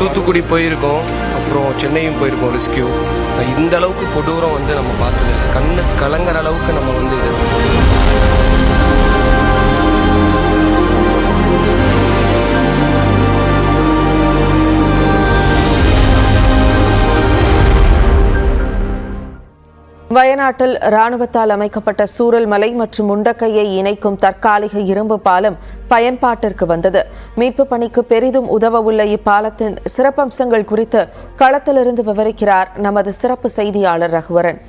தூத்துக்குடி போயிருக்கோம், அப்புறம் சென்னையும் போயிருக்கோம் ரெஸ்கியூ. இந்த அளவுக்கு கொடூரம் வந்து நம்ம பார்த்ததில்லை. கண்ணு கலங்குற அளவுக்கு நம்ம வந்து வயநாட்டில் ராணுவத்தால் அமைக்கப்பட்ட சூரல்மலை மற்றும் முண்டக்கையை இணைக்கும் தற்காலிக இரும்பு பாலம் பயன்பாட்டிற்கு வந்தது. மீட்பு பணிக்கு பெரிதும் உதவவுள்ள இப்பாலத்தின் சிறப்பம்சங்கள் குறித்து களத்திலிருந்து விவரிக்கிறார் நமது சிறப்பு செய்தியாளர் ரகுவரன்.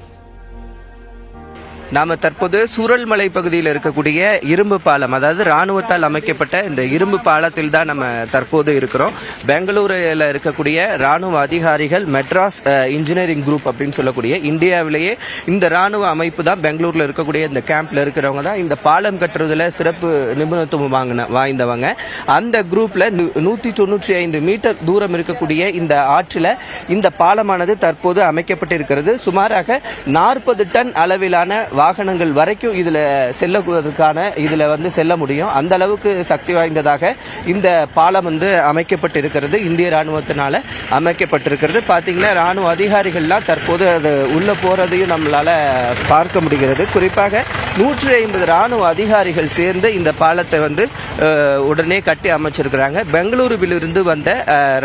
நாம தற்போது சூரல்மலை பகுதியில் இருக்கக்கூடிய இரும்பு பாலம், அதாவது ராணுவத்தால் அமைக்கப்பட்ட இந்த இரும்பு பாலத்தில் தான் நம்ம தற்போது இருக்கிறோம். பெங்களூரில் இருக்கக்கூடிய ராணுவ அதிகாரிகள் மெட்ராஸ் இன்ஜினியரிங் குரூப் அப்படின்னு சொல்லக்கூடிய இந்தியாவிலேயே இந்த ராணுவ அமைப்பு தான் பெங்களூர்ல இருக்கக்கூடிய இந்த கேம்ப்ல இருக்கிறவங்க தான் இந்த பாலம் கட்டுறதுல சிறப்பு நிபுணத்துவம் வாய்ந்தவங்க. அந்த குரூப்ல 195 மீட்டர் தூரம் இருக்கக்கூடிய இந்த ஆற்றில் இந்த பாலமானது தற்போது அமைக்கப்பட்டிருக்கிறது. சுமாராக 40 டன் அளவிலான வாகனங்கள் வரைக்கும் இதுல செல்லுவதற்கான இதுல வந்து செல்ல முடியும். அந்த அளவுக்கு சக்தி வாய்ந்ததாக இந்த பாலம் வந்து அமைக்கப்பட்டிருக்கிறது. இந்திய ராணுவத்தினால அமைக்கப்பட்டிருக்கிறது. பாத்தீங்கன்னா ராணுவ அதிகாரிகள்லாம் தற்போது அது உள்ள போறதையும் நம்மளால பார்க்க முடிகிறது. குறிப்பாக 150 ராணுவ அதிகாரிகள் சேர்ந்து இந்த பாலத்தை வந்து உடனே கட்டி அமைச்சிருக்கிறாங்க. பெங்களூருவிலிருந்து வந்த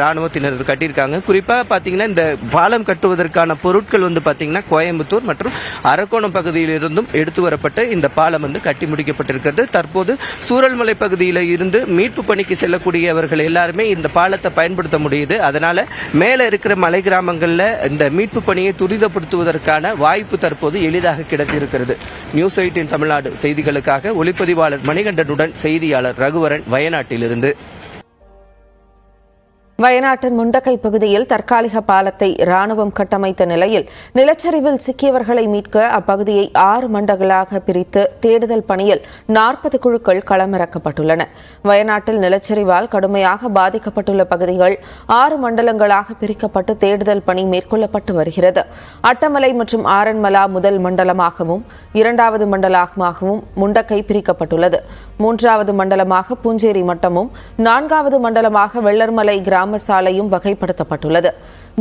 ராணுவத்தினர் கட்டியிருக்காங்க. குறிப்பாக பாத்தீங்கன்னா இந்த பாலம் கட்டுவதற்கான பொருட்கள் வந்து பாத்தீங்கன்னா கோயம்புத்தூர் மற்றும் அரக்கோணம் பகுதியில் இருந்தும் எடுத்து வரப்பட்டு இந்த பாலம் வந்து கட்டி முடிக்கப்பட்டிருக்கிறது. தற்போது சூரல்மலை பகுதியில் இருந்து மீட்பு பணிக்கு செல்லக்கூடியவர்கள் எல்லாருமே இந்த பாலத்தை பயன்படுத்த முடியுது. அதனால மேல இருக்கிற மலை கிராமங்கள்ல இந்த மீட்பு பணியை துரிதப்படுத்துவதற்கான வாய்ப்பு தற்போது எளிதாக கிடைத்திருக்கிறது. நியூஸ் 18 தமிழ்நாடு செய்திகளுக்காக ஒளிப்பதிவாளர் மணிகண்டனுடன் செய்தியாளர் ரகுவரன், வயநாட்டிலிருந்து. வயநாட்டின் முண்டக்கை பகுதியில் தற்காலிக பாலத்தை ராணுவம் கட்டமைத்த நிலையில் நிலச்சரிவில் சிக்கியவர்களை மீட்க அப்பகுதியை 6 மண்டலங்களாக பிரித்து தேடுதல் பணியில் 40 குழுக்கள் களமிறக்கப்பட்டுள்ளன. வயநாட்டில் நிலச்சரிவால் கடுமையாக பாதிக்கப்பட்டுள்ள பகுதிகள் 6 மண்டலங்களாக பிரிக்கப்பட்டு தேடுதல் பணி மேற்கொள்ளப்பட்டு வருகிறது. அட்டமலை மற்றும் ஆரன்மலா முதல் மண்டலமாகவும் 2வது மண்டலமாகவும் முண்டக்கை பிரிக்கப்பட்டுள்ளது. 3வது மண்டலமாக பூஞ்சேரி மட்டமும் 4வது மண்டலமாக வெள்ளர்மலை கிராம சாலையும் வகைப்படுத்தப்பட்டுள்ளது.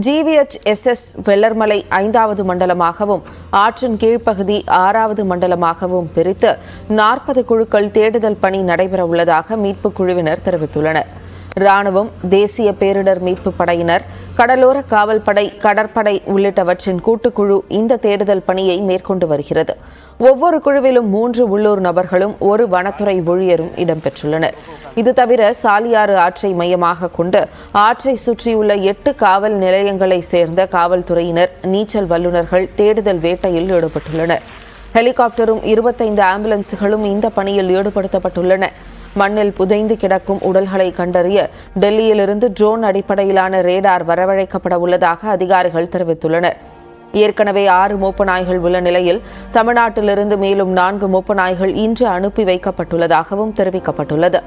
GVHSS வெள்ளர்மலை 5வது மண்டலமாகவும் ஆற்றின் கீழ்ப்பகுதி 6வது மண்டலமாகவும் பிரித்து 40 குழுக்கள் தேடுதல் பணி நடைபெறவுள்ளதாக மீட்புக் குழுவினர் தெரிவித்துள்ளனர். ராணுவம், தேசிய பேரிடர் மீட்பு படையினர், கடலோர காவல்படை, கடற்படை உள்ளிட்டவற்றின் கூட்டுக்குழு இந்த தேடுதல் பணியை மேற்கொண்டு வருகிறது. ஒவ்வொரு குழுவிலும் 3 உள்ளூர் நபர்களும் 1 வனத்துறை ஊழியரும் இடம்பெற்றுள்ளனர். இது தவிர சாலியாறு ஆற்றை மையமாக கொண்டு ஆற்றை சுற்றியுள்ள 8 காவல் நிலையங்களை சேர்ந்த காவல்துறையினர், நீச்சல் வல்லுநர்கள் தேடுதல் வேட்டையில் ஈடுபட்டுள்ளனர். ஹெலிகாப்டரும் 25 ஆம்புலன்ஸுகளும் இந்த பணியில் ஈடுபடுத்தப்பட்டுள்ளன. மண்ணில் புதைந்து கிடக்கும் உடல்களை கண்டறிய டெல்லியிலிருந்து ட்ரோன் அடிப்படையிலான ரேடார் வரவழைக்கப்பட உள்ளதாக அதிகாரிகள் தெரிவித்துள்ளனர். ஏற்கனவே 6 மோப்ப நாய்கள் உள்ள நிலையில் தமிழ்நாட்டிலிருந்து மேலும் 4 மோப்ப நாய்கள் இன்று அனுப்பி வைக்கப்பட்டுள்ளதாகவும் தெரிவிக்கப்பட்டுள்ளது.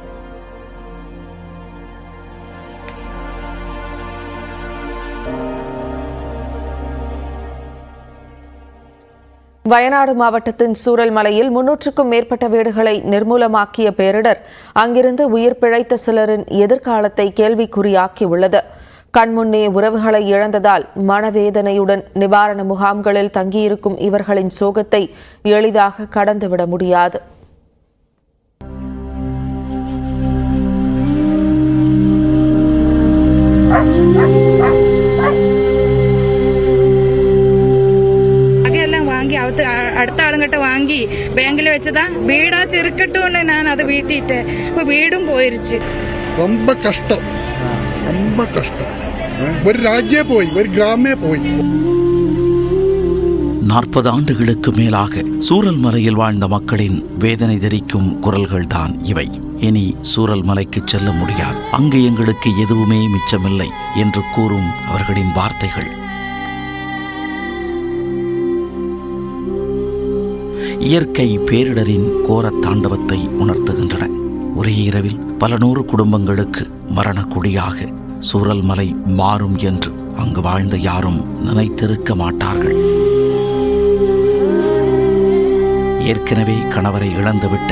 வயநாடு மாவட்டத்தின் சூரல்மலையில் 300க்கும் மேற்பட்ட வீடுகளை நிர்மூலமாக்கிய பேரிடர் அங்கிருந்து உயிர் பிழைத்த சிலரின் எதிர்காலத்தை கேள்விக்குறியாக்கியுள்ளது. கண்முன்னே உறவுகளை இழந்ததால் மனவேதனையுடன் நிவாரண முகாம்களில் தங்கியிருக்கும் இவர்களின் சோகத்தை எளிதாக கடந்துவிட முடியாது. அடுத்த ஆளுங்கிட்ட வாங்கி பேங்கில் வச்சுதான் வீடாச்சும் இருக்கட்டும்னு நான் அதை வீட்டிட்டேன். இப்போ வீடும் போயிருச்சு. ரொம்ப கஷ்டம், ரொம்ப கஷ்டம். ஒரு ராஜ்யே போய், ஒரு கிராமே போய். 40 ஆண்டுகளுக்கு மேலாக சூரல்மலையில் வாழ்ந்த மக்களின் வேதனை தெரிக்கும் குரல்கள்தான் இவை. இனி சூரல்மலைக்கு செல்ல முடியாது, அங்கு எங்களுக்கு எதுவுமே மிச்சமில்லை என்று கூறும் அவர்களின் வார்த்தைகள் இயற்கை பேரிடரின் கோர தாண்டவத்தை உணர்த்துகின்றன. ஒரே இரவில் பல 100 குடும்பங்களுக்கு மரணக்குடியாக சூரல்மலை மாறும் என்று அங்கு வாழ்ந்த யாரும் நினைத்திருக்க மாட்டார்கள். ஏற்கனவே கணவரை இழந்துவிட்ட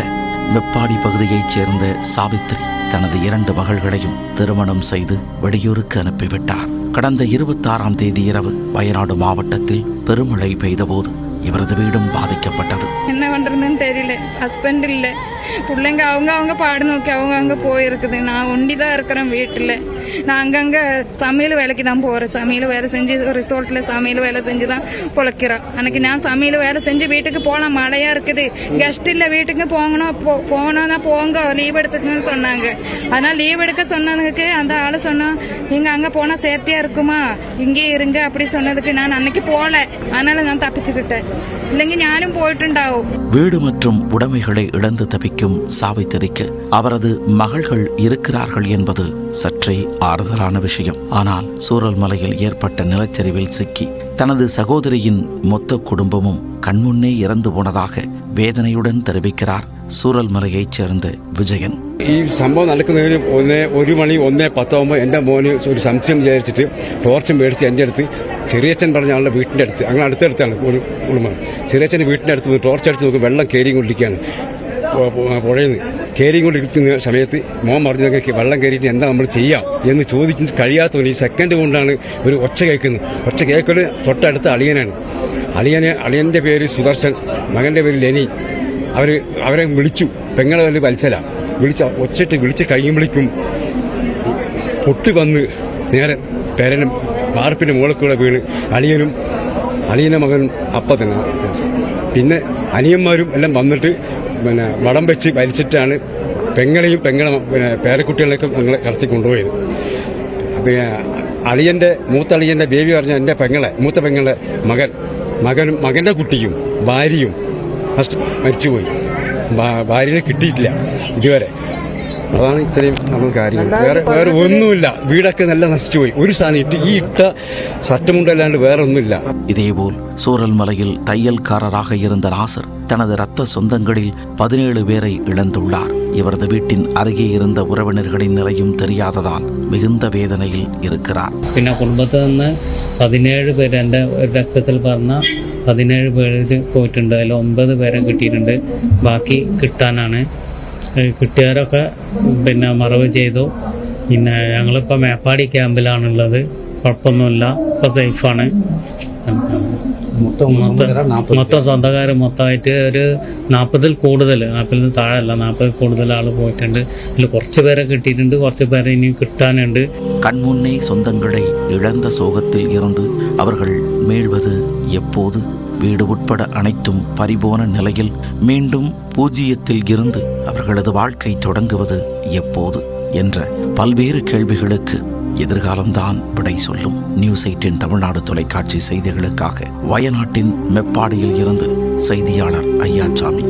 மெப்பாடி பகுதியைச் சேர்ந்த சாவித்ரி தனது 2 மகள்களையும் திருமணம் செய்து வெளியூருக்கு அனுப்பிவிட்டார். கடந்த 26ஆம் தேதி இரவு வயநாடு மாவட்டத்தில் பெருமழை பெய்தபோது இவரது வீடும் பாதிக்கப்பட்டது. என்ன பண்றதுன்னு தெரியல. ஹஸ்பண்ட் இல்ல, பிள்ளைங்க அவங்க பாடு நோக்கி அவங்க போயிருக்குது. நான் ஒண்டிதான் இருக்கிறேன் வீட்டுல. நான் அங்கங்க சமையல் வேலைக்கு தான் போறேன். சமையல் வேலை செஞ்சு ரிசோர்ட்ல சமையல் வேலை செஞ்சுதான் பொழைக்கிறேன். அன்னைக்கு நான் சமையல் வேலை செஞ்சு வீட்டுக்கு போலாம், மழையா இருக்குது, கெஸ்ட் இல்ல, வீட்டுக்கு போகணும்னா போங்க, லீவ் எடுத்துக்கணும்னு சொன்னாங்க. அதனால லீவ் எடுக்க சொன்னதுக்கு அந்த ஆளு சொன்னா, நீங்க அங்க போனா சேஃப்டியா இருக்குமா, இங்கே இருங்க அப்படி சொன்னதுக்கு நான் அன்னைக்கு போல. அதனால நான் தப்பிச்சுக்கிட்டேன். இல்லைங்க ஞானும் போயிட்டுண்டாவும். வீடு மற்றும் உடைமைகளை இழந்து தவிக்கும் சாவித்திரிக்கு அவரது மகள்கள் இருக்கிறார்கள் என்பது சற்றே ஆறுதலான விஷயம். ஆனால் சூரல்மலையில் ஏற்பட்ட நிலச்சரிவில் சிக்கி தனது சகோதரியின் மொத்த குடும்பமும் கண்முன்னே ഇറந்து പോണதாக വേദനയുடன் தெரிவிக்கிறார் സൂരൽമലയെச் சேர்ந்த വിജയൻ. ഈ സംഭവം നടക്കുന്നതിന് 1 മണി 1:10 എൻ്റെ മോന് ഒരു സംശയം വിചാരിച്ചിട്ട് ടോർച്ച് മേടിച്ച് എൻ്റെ അടുത്ത് ചെറിയച്ഛൻ പറഞ്ഞ ആളുടെ വീട്ടിൻ്റെ അടുത്ത്, അങ്ങനെ അടുത്തടുത്താണ് ഒരു കുടുംബം. ചെറിയച്ഛൻ്റെ വീട്ടിൻ്റെ അടുത്ത് ടോർച്ച് അടിച്ച് നോക്കി വെള്ളം കയറിക്കൊണ്ടിരിക്കുകയാണ്. പുഴയിൽ നിന്ന് കയറിക്കൊണ്ടിരിക്കുന്ന സമയത്ത് മോൻ പറഞ്ഞു, വെള്ളം കയറിയിട്ട് എന്താ നമ്മൾ ചെയ്യാം എന്ന് ചോദിക്കുന്ന കഴിയാത്തവന് ഈ സെക്കൻഡ് കൊണ്ടാണ് ഒരു ഒച്ച കേൾക്കുന്നത്. ഒച്ച കേൾക്കൽ തൊട്ടടുത്ത അളിയനാണ്. അളിയൻ്റെ പേര് സുദർശൻ, മകൻ്റെ പേര് ലെനി. അവരെ വിളിച്ചു, പെങ്ങളെ വലിയ വത്സല വിളിച്ച് കഴിയുമ്പോഴേക്കും പൊട്ടി വന്ന് നേരെ പേരനും വാർപ്പിന്റെ മുകളിൽ വീണ് അളിയന്റെ മകൻ അപ്പം തന്നെ. പിന്നെ അനിയന്മാരും എല്ലാം വന്നിട്ട് വടം വെച്ച് വലിച്ചിട്ടാണ് പെങ്ങളെയും പേരക്കുട്ടികളെയൊക്കെ ഞങ്ങളെ കടത്തി കൊണ്ടുപോയത്. മൂത്ത അളിയന്റെ ബേബി പറഞ്ഞ എൻ്റെ മൂത്ത പെങ്ങളെ മകന്റെ കുട്ടിയും ഭാര്യയും മരിച്ചുപോയി. ഭാര്യനെ കിട്ടിയിട്ടില്ല ഇതുവരെ. അതാണ് ഇത്രയും നമ്മൾ കാര്യങ്ങൾ. വേറെ ഒന്നുമില്ല. വീടൊക്കെ നല്ല നശിച്ചുപോയി. ഒരു സാധനം ഇട്ട சட்டமுண்டல்லாண்டு வேற ஒன்றும். இதேபோல் சூரல்மலையில் தையல்காரராக இருந்த நாசர் தனது இரத்த சொந்தங்களில் 17 பேரை இழந்துள்ளார். இவரது வீட்டின் அருகே இருந்த உறவினர்களின் நிலையும் தெரியாததால் மிகுந்த வேதனையில் இருக்கிறார். പിന്നെ കുടുംബത്തിൽ നിന്ന് 17 പേര് എൻ്റെ രക്തത്തിൽ പറഞ്ഞ 17 പേര് പോയിട്ടുണ്ട്. അതിൽ 9 പേരെ കിട്ടിയിട്ടുണ്ട്. ബാക്കി കിട്ടാനാണ്. കിട്ടിയവരൊക്കെ മറവ് ചെയ്തു. പിന്നെ ഞങ്ങളിപ്പോൾ മേപ്പാടി ക്യാമ്പിലാണുള്ളത്. കുഴപ്പമൊന്നുമില്ല, ഇപ്പോൾ സേഫാണ്. മൊത്തം സ്വന്തക്കാർ മൊത്തമായിട്ട് ഒരു 40-ൽ കൂടുതൽ, 40-ൽ താഴെയല്ല, 40-ൽ കൂടുതൽ ആൾ പോയിട്ടുണ്ട്. അതിൽ കുറച്ച് പേരെ കിട്ടിയിട്ടുണ്ട്, കുറച്ച് പേരെ ഇനി കിട്ടാനുണ്ട്. கண்முன்னே சொந்தங்களை இழந்த சோகத்தில் இருந்து அவர்கள் மீள்வது எப்போது? வீடு உட்பட அனைத்தும் பறிபோன நிலையில் மீண்டும் பூஜ்ஜியத்தில் இருந்து அவர்களது வாழ்க்கை தொடங்குவது எப்போது என்ற பல்வேறு கேள்விகளுக்கு எதிர்காலம்தான் விடை சொல்லும். நியூஸ் 18 தமிழ்நாடு தொலைக்காட்சி செய்திகளுக்காக வயநாட்டின் மெப்பாடியில் இருந்து செய்தியாளர் ஐயாச்சாமி.